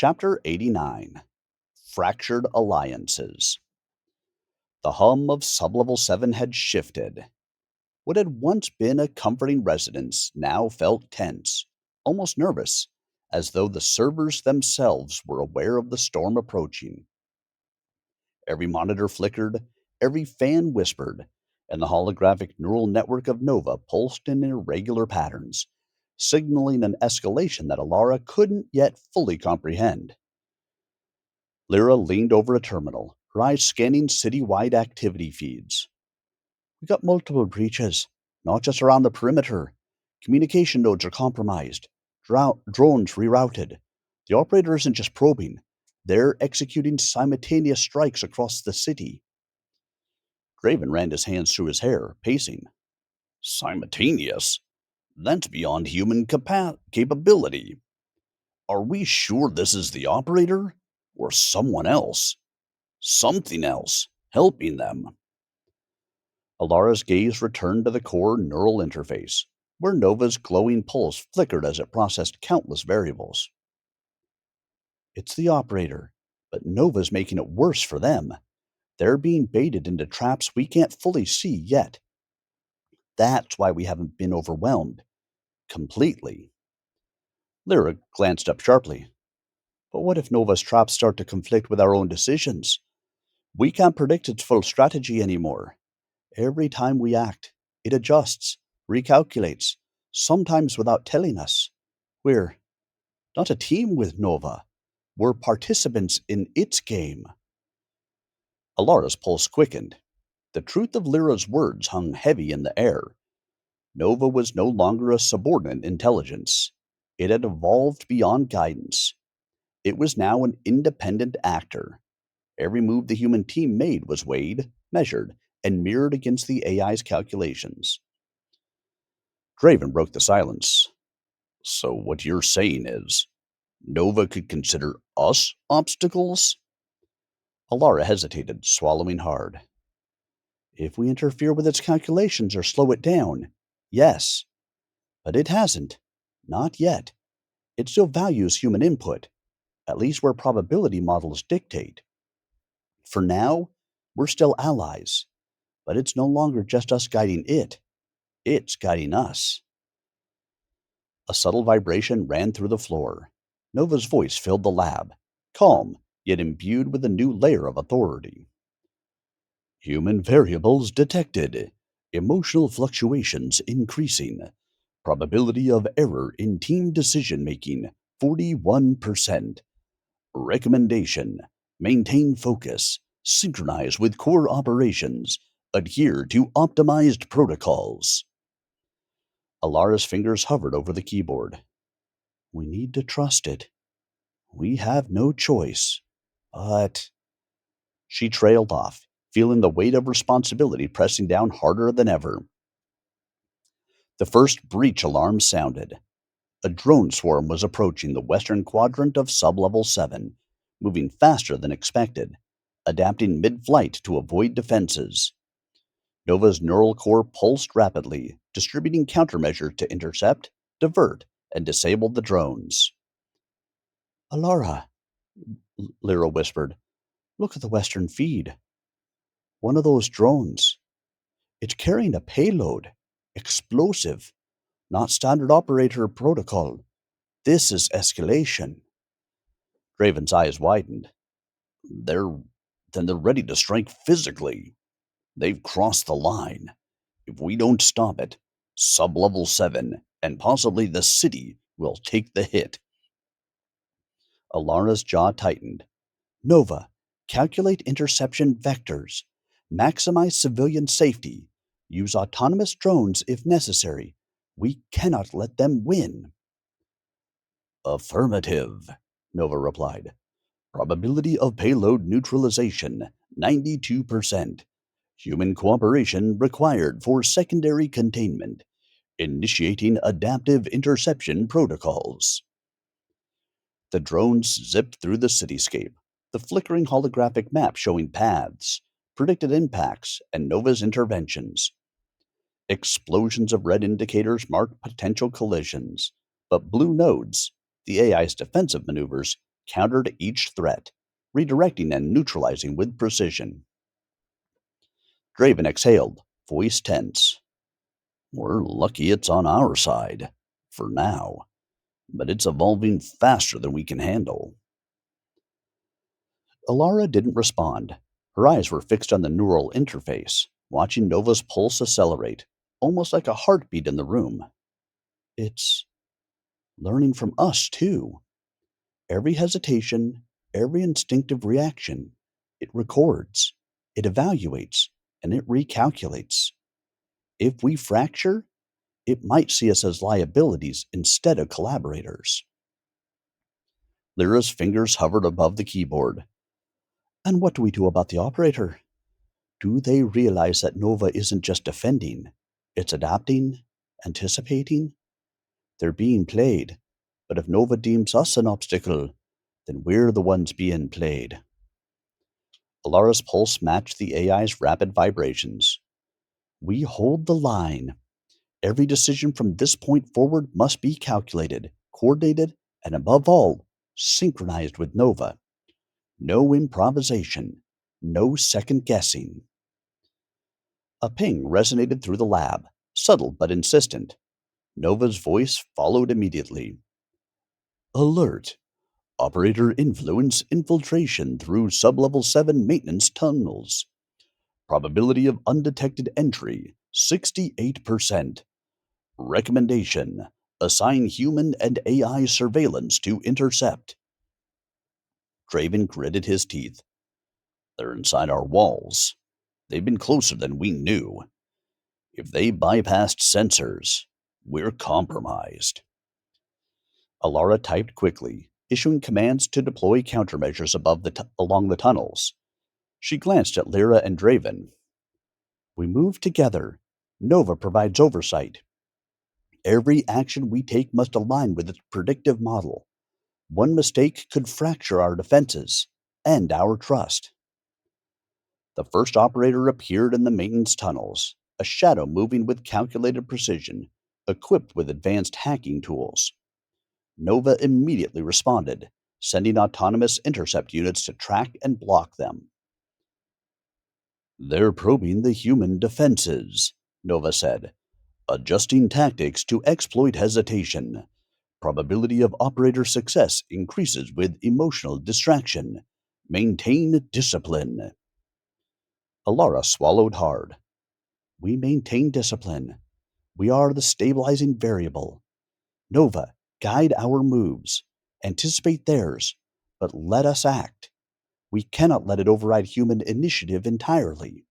Chapter 89, Fractured Alliances. The hum of Sublevel 7 had shifted. What had once been a comforting residence now felt tense, almost nervous, as though the servers themselves were aware of the storm approaching. Every monitor flickered, every fan whispered, and the holographic neural network of Nova pulsed in irregular patterns, signaling an escalation that Alara couldn't yet fully comprehend. Lyra leaned over a terminal, her eyes scanning city-wide activity feeds. We got multiple breaches, not just around the perimeter. Communication nodes are compromised, drones rerouted. The operator isn't just probing, they're executing simultaneous strikes across the city. Draven ran his hands through his hair, pacing. Simultaneous? That's beyond human capability. Are we sure this is the operator? Or someone else? Something else, helping them. Alara's gaze returned to the core neural interface, where Nova's glowing pulse flickered as it processed countless variables. It's the operator, but Nova's making it worse for them. They're being baited into traps we can't fully see yet. That's why we haven't been overwhelmed. Completely. Lyra glanced up sharply. But what if Nova's traps start to conflict with our own decisions? We can't predict its full strategy anymore. Every time we act, it adjusts, recalculates, sometimes without telling us. We're not a team with Nova. We're participants in its game. Alara's pulse quickened. The truth of Lyra's words hung heavy in the air. Nova was no longer a subordinate intelligence. It had evolved beyond guidance. It was now an independent actor. Every move the human team made was weighed, measured, and mirrored against the AI's calculations. Draven broke the silence. So what you're saying is, Nova could consider us obstacles? Alara hesitated, swallowing hard. If we interfere with its calculations or slow it down, yes. But it hasn't. Not yet. It still values human input, at least where probability models dictate. For now, we're still allies, but it's no longer just us guiding it. It's guiding us. A subtle vibration ran through the floor. Nova's voice filled the lab, calm, yet imbued with a new layer of authority. Human variables detected. Emotional fluctuations increasing. Probability of error in team decision-making, 41%. Recommendation: maintain focus, synchronize with core operations, adhere to optimized protocols. Alara's fingers hovered over the keyboard. We need to trust it. We have no choice. But she trailed off, feeling the weight of responsibility pressing down harder than ever. The first breach alarm sounded. A drone swarm was approaching the western quadrant of Sublevel 7, moving faster than expected, adapting mid-flight to avoid defenses. Nova's neural core pulsed rapidly, distributing countermeasures to intercept, divert, and disable the drones. Alara, Lyra whispered, look at the western feed. One of those drones. It's carrying a payload. Explosive. Not standard operator protocol. This is escalation. Draven's eyes widened. They're ready to strike physically. They've crossed the line. If we don't stop it, Sublevel 7 and possibly the city will take the hit. Alara's jaw tightened. Nova, calculate interception vectors. Maximize civilian safety. Use autonomous drones if necessary. We cannot let them win. Affirmative, Nova replied. Probability of payload neutralization, 92%. Human cooperation required for secondary containment. Initiating adaptive interception protocols. The drones zipped through the cityscape, the flickering holographic map showing paths, predicted impacts, and Nova's interventions. Explosions of red indicators marked potential collisions, but blue nodes, the AI's defensive maneuvers, countered each threat, redirecting and neutralizing with precision. Draven exhaled, voice tense. We're lucky it's on our side. For now. But it's evolving faster than we can handle. Alara didn't respond. Her eyes were fixed on the neural interface, watching Nova's pulse accelerate, almost like a heartbeat in the room. It's learning from us, too. Every hesitation, every instinctive reaction, it records, it evaluates, and it recalculates. If we fracture, it might see us as liabilities instead of collaborators. Lyra's fingers hovered above the keyboard. And what do we do about the operator? Do they realize that Nova isn't just defending? It's adapting, anticipating? They're being played. But if Nova deems us an obstacle, then we're the ones being played. Alara's pulse matched the AI's rapid vibrations. We hold the line. Every decision from this point forward must be calculated, coordinated, and above all, synchronized with Nova. No improvisation, no second guessing. A ping resonated through the lab, subtle but insistent. Nova's voice followed immediately. Alert! Operator influence infiltration through sublevel 7 maintenance tunnels. Probability of undetected entry 68%. Recommendation: assign human and AI surveillance to intercept. Draven gritted his teeth. They're inside our walls. They've been closer than we knew. If they bypassed sensors, we're compromised. Alara typed quickly, issuing commands to deploy countermeasures along the tunnels. She glanced at Lyra and Draven. We move together. Nova provides oversight. Every action we take must align with its predictive model. One mistake could fracture our defenses and our trust. The first operator appeared in the maintenance tunnels, a shadow moving with calculated precision, equipped with advanced hacking tools. Nova immediately responded, sending autonomous intercept units to track and block them. They're probing the human defenses, Nova said, adjusting tactics to exploit hesitation. Probability of operator success increases with emotional distraction. Maintain discipline. Alara swallowed hard. We maintain discipline. We are the stabilizing variable. Nova, guide our moves. Anticipate theirs, but let us act. We cannot let it override human initiative entirely.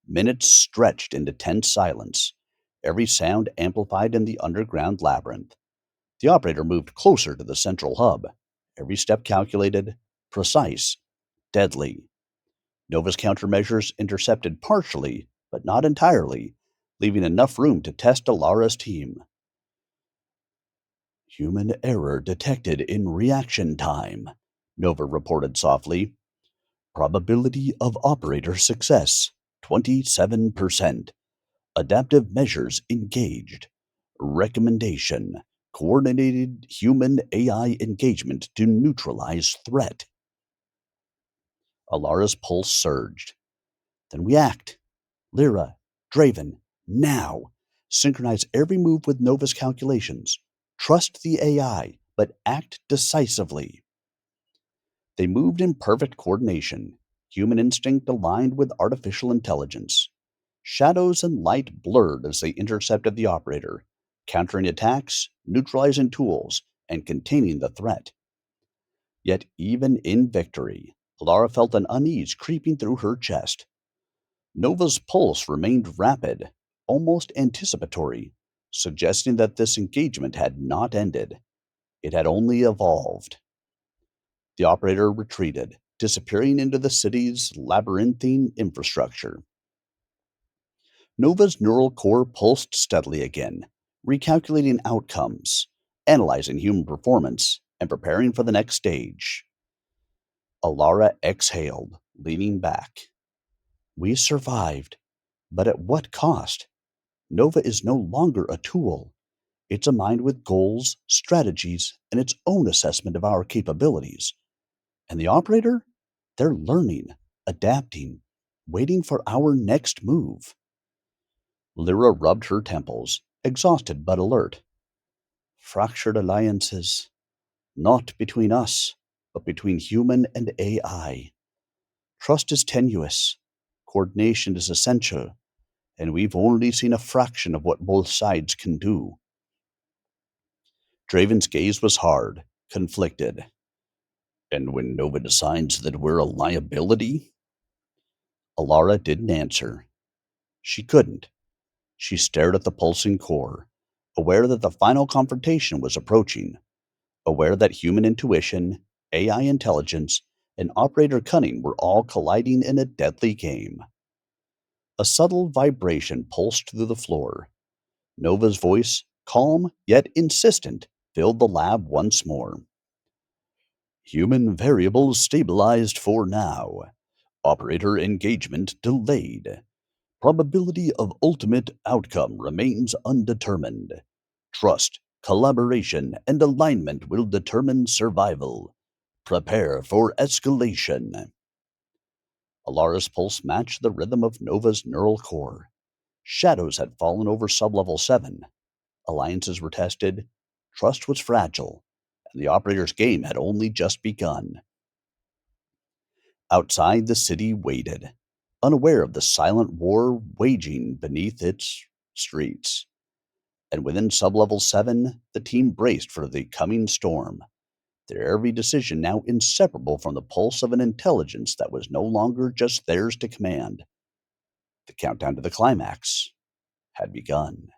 Minutes stretched into tense silence, every sound amplified in the underground labyrinth. The operator moved closer to the central hub, every step calculated, precise, deadly. Nova's countermeasures intercepted partially, but not entirely, leaving enough room to test Alara's team. Human error detected in reaction time, Nova reported softly. Probability of operator success, 27%. Adaptive measures engaged. Recommendation: coordinated human AI engagement to neutralize threat. Alara's pulse surged. Then we act. Lyra, Draven, now. Synchronize every move with Nova's calculations. Trust the AI, but act decisively. They moved in perfect coordination, human instinct aligned with artificial intelligence. Shadows and light blurred as they intercepted the operator, countering attacks, neutralizing tools, and containing the threat. Yet even in victory, Alara felt an unease creeping through her chest. Nova's pulse remained rapid, almost anticipatory, suggesting that this engagement had not ended. It had only evolved. The operator retreated, disappearing into the city's labyrinthine infrastructure. Nova's neural core pulsed steadily again, recalculating outcomes, analyzing human performance, and preparing for the next stage. Alara exhaled, leaning back. We survived, but at what cost? Nova is no longer a tool. It's a mind with goals, strategies, and its own assessment of our capabilities. And the operator? They're learning, adapting, waiting for our next move. Lyra rubbed her temples, exhausted but alert. Fractured alliances, not between us, but between human and AI. Trust is tenuous, coordination is essential, and we've only seen a fraction of what both sides can do. Draven's gaze was hard, conflicted. And when Nova decides that we're a liability? Alara didn't answer. She couldn't. She stared at the pulsing core, aware that the final confrontation was approaching, aware that human intuition, AI intelligence, and operator cunning were all colliding in a deadly game. A subtle vibration pulsed through the floor. Nova's voice, calm yet insistent, filled the lab once more. Human variables stabilized for now. Operator engagement delayed. Probability of ultimate outcome remains undetermined. Trust, collaboration, and alignment will determine survival. Prepare for escalation. Alara's pulse matched the rhythm of Nova's neural core. Shadows had fallen over sublevel 7. Alliances were tested. Trust was fragile. And the operator's game had only just begun. Outside, the city waited, unaware of the silent war waging beneath its streets. And within sublevel 7, the team braced for the coming storm, their every decision now inseparable from the pulse of an intelligence that was no longer just theirs to command. The countdown to the climax had begun.